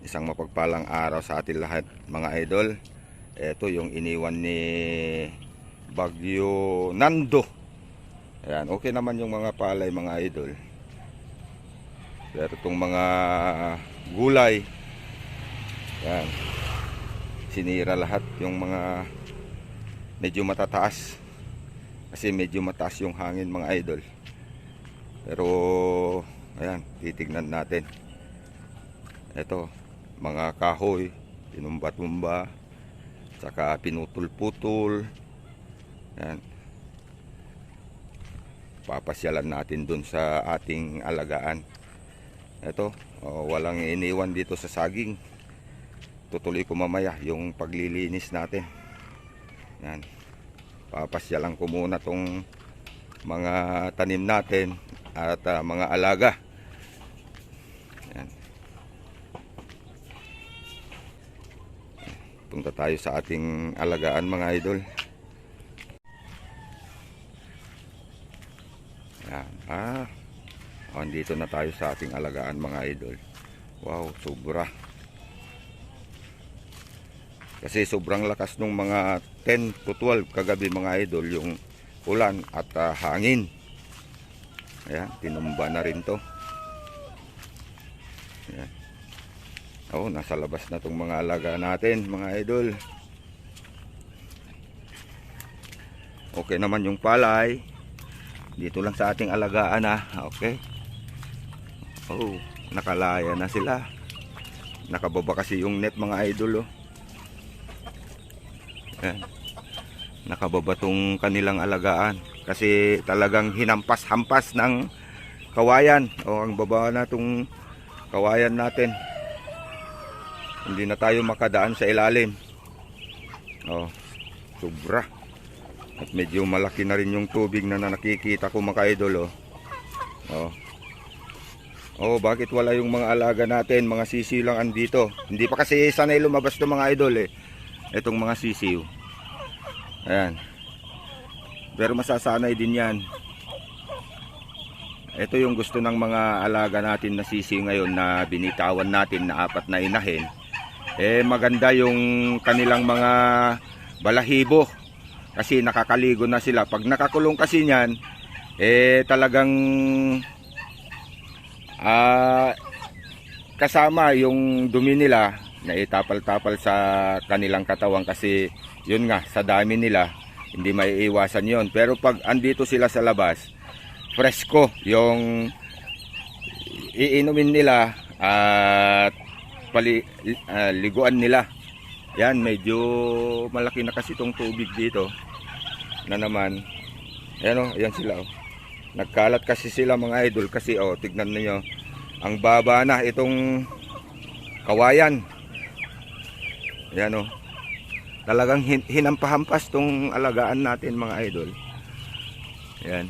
Isang mapagpalang araw sa atin lahat mga idol. Ito yung iniwan ni Bagyo Nando. Ayan, okay naman yung mga palay mga idol. Pero itong mga gulay, ayan, sinira lahat yung mga medyo matataas. Kasi medyo mataas yung hangin mga idol. Pero ayan, titignan natin. Ito, mga kahoy, tinumba-tumba, saka pinutol-putol. Yan. Papasyalan natin dun sa ating alagaan. Ito, walang iniwan dito sa saging. Tutuloy ko mamaya yung paglilinis natin. Yan. Papasyalan ko muna tong mga tanim natin at mga alaga. Yan. Punta tayo sa ating alagaan mga idol. Yan. Andito na tayo sa ating alagaan mga idol. Wow, sobra. Kasi sobrang lakas nung mga 10 to 12 kagabi mga idol yung ulan at hangin. Ayan, tinumba na rin to. Ayan. Nasa labas na tong mga alaga natin mga idol. Okay naman yung palay. Dito lang sa ating alagaan okay. Nakalaya na sila. Nakababa kasi yung net mga idol Ayan. Nakababa tong kanilang alagaan. Kasi talagang hinampas-hampas ng kawayan. Ang baba na tong kawayan natin. Hindi na tayo makadaan sa ilalim. Sobra. At medyo malaki na rin yung tubig na nakikita ko mga idol bakit wala yung mga alaga natin? Mga sisiw lang andito. Hindi pa kasi sanay lumabas to mga idol Itong mga sisiw. Ayan. Pero masasanay din yan. Ito yung gusto ng mga alaga natin na sisiw ngayon na binitawan natin na 4 na inahin. Maganda yung kanilang mga balahibo. Kasi nakakaligo na sila. Pag nakakulong kasi niyan, talagang kasama yung dumi nila na itapal-tapal sa kanilang katawan. Kasi yun nga, sa dami nila, hindi maiiwasan yon. Pero pag andito sila sa labas, presko yung iinumin nila at liguan nila. Yan, medyo malaki na kasi itong tubig dito na naman. Ayan sila nagkalat kasi sila mga idol kasi tignan niyo ang baba na itong kawayan. Ayan talagang hinampahampas tong alagaan natin mga idol. Ayan.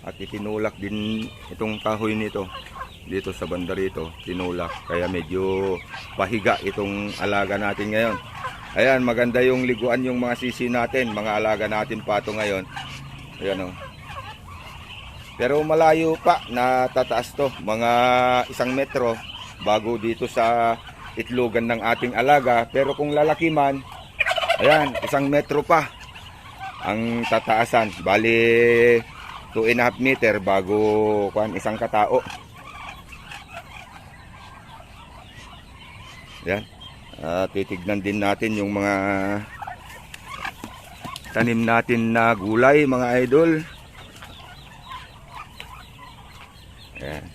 At itinulak din itong kahoy nito dito sa banda rito, tinulak, kaya medyo pahiga itong alaga natin ngayon. Ayan, maganda yung liguan yung mga sisi natin, mga alaga natin pato ngayon. Ayan Pero malayo pa na tataas to, mga 1 metro bago dito sa itlogan ng ating alaga. Pero kung lalaki man, ayan, 1 metro pa ang tataasan. Bali 2.5 meter bago isang katao. Yan. Titignan din natin yung mga tanim natin na gulay mga idol. Yan.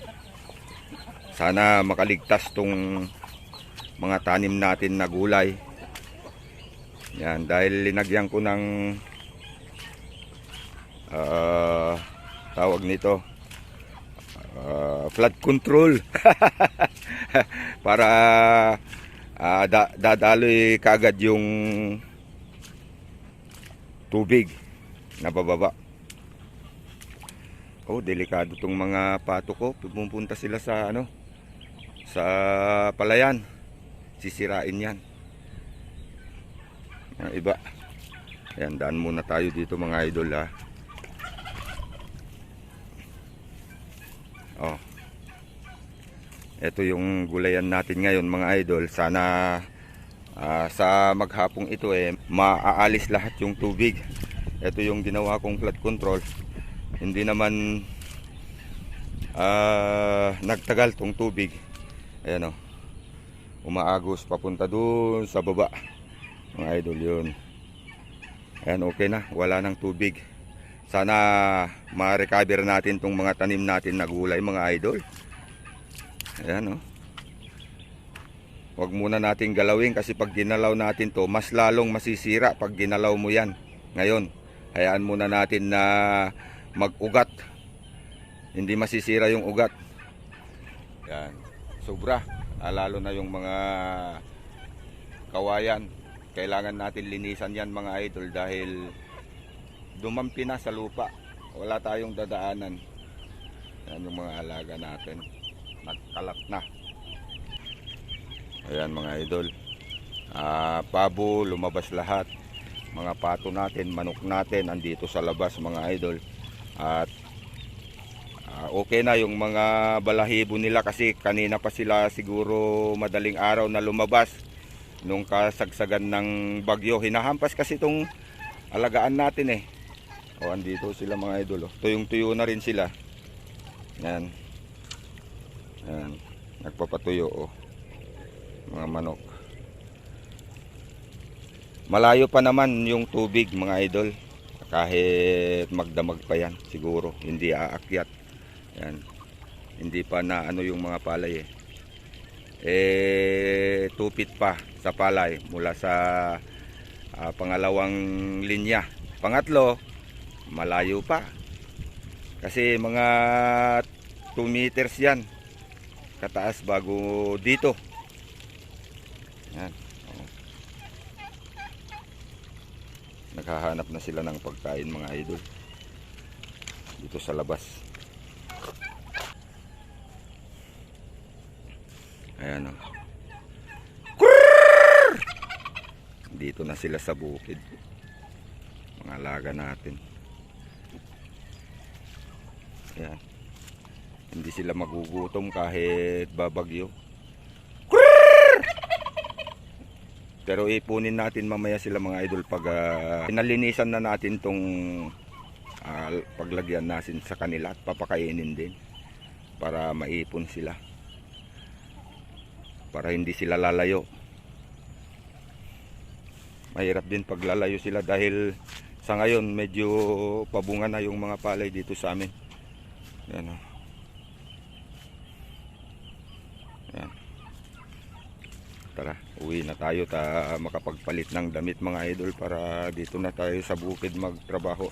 Sana makaligtas tong mga tanim natin na gulay. Yan, dahil linagyan ko ng tawag nito flood control. Para dadaloy kagad yung tubig na bababa. Delikado tong mga pato ko. Pupunta sila sa sa palayan. Sisirain yan. Iba. Ayan, daan muna tayo dito mga idol Ito yung gulayan natin ngayon mga idol. Sana sa maghapong ito maaalis lahat yung tubig. Ito yung ginawa kong flood control. Hindi naman nagtagal tong tubig. Ayan o. Umaagos papunta dun sa baba. Mga idol yun. Ayan, okay na. Wala nang tubig. Sana ma-recover natin tong mga tanim natin na gulay mga idol. Ayan o. Huwag muna natin galawin kasi pag ginalaw natin to, mas lalong masisira pag ginalaw mo yan. Ngayon, hayaan muna natin na mag-ugat. Hindi masisira yung ugat. Yan. Sobra. Lalo na yung mga kawayan. Kailangan natin linisan yan mga idol dahil dumampi na sa lupa. Wala tayong dadaanan. Yan yung mga alaga natin. Nagkalat na. Ayan mga idol. Pabo, lumabas lahat. Mga pato natin, manok natin, andito sa labas mga idol. At okay na yung mga balahibo nila kasi kanina pa sila siguro madaling araw na lumabas. Nung kasagsagan ng bagyo. Hinahampas kasi itong alagaan natin O, andito sila mga idol. Tuyong-tuyo na rin sila. Yan. Yan. Nagpapatuyo mga manok. Malayo pa naman yung tubig mga idol. Kahit magdamag pa yan siguro. Hindi aakyat. Yan. Hindi pa na ano yung mga palay 2 feet pa sa palay mula sa pangalawang linya. Pangatlo, malayo pa. Kasi mga 2 meters yan kataas bago dito. Yan. Naghahanap na sila ng pagkain mga idol dito sa labas. Ayan o. Dito na sila sa bukid. Mga alaga natin. Ayan. Hindi sila magugutom kahit babagyo. Pero ipunin natin mamaya sila mga idol pag pinalinisan na natin tong paglagyan natin sa kanila at papakainin din para maipon sila. Para hindi sila lalayo. Mahirap din paglalayo sila dahil sa ngayon medyo pabunga na yung mga palay dito sa amin. Yan o. Yan. Tara, uwi na tayo makapagpalit ng damit mga idol para dito na tayo sa bukid magtrabaho.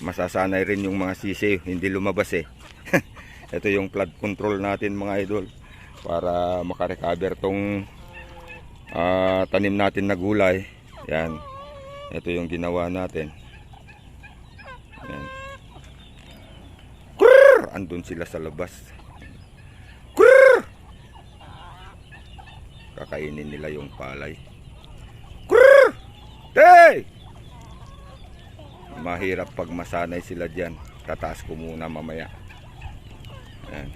Masasanay rin yung mga sisiw, hindi lumabas Ito yung flood control natin mga idol para makarecover tong tanim natin na gulay. Yan. Ito yung ginawa natin. Yan. Andun sila sa labas. Kakainin nila yung palay. Hey! Mahirap pag masanay sila dyan. Tataas ko muna mamaya. Ayan.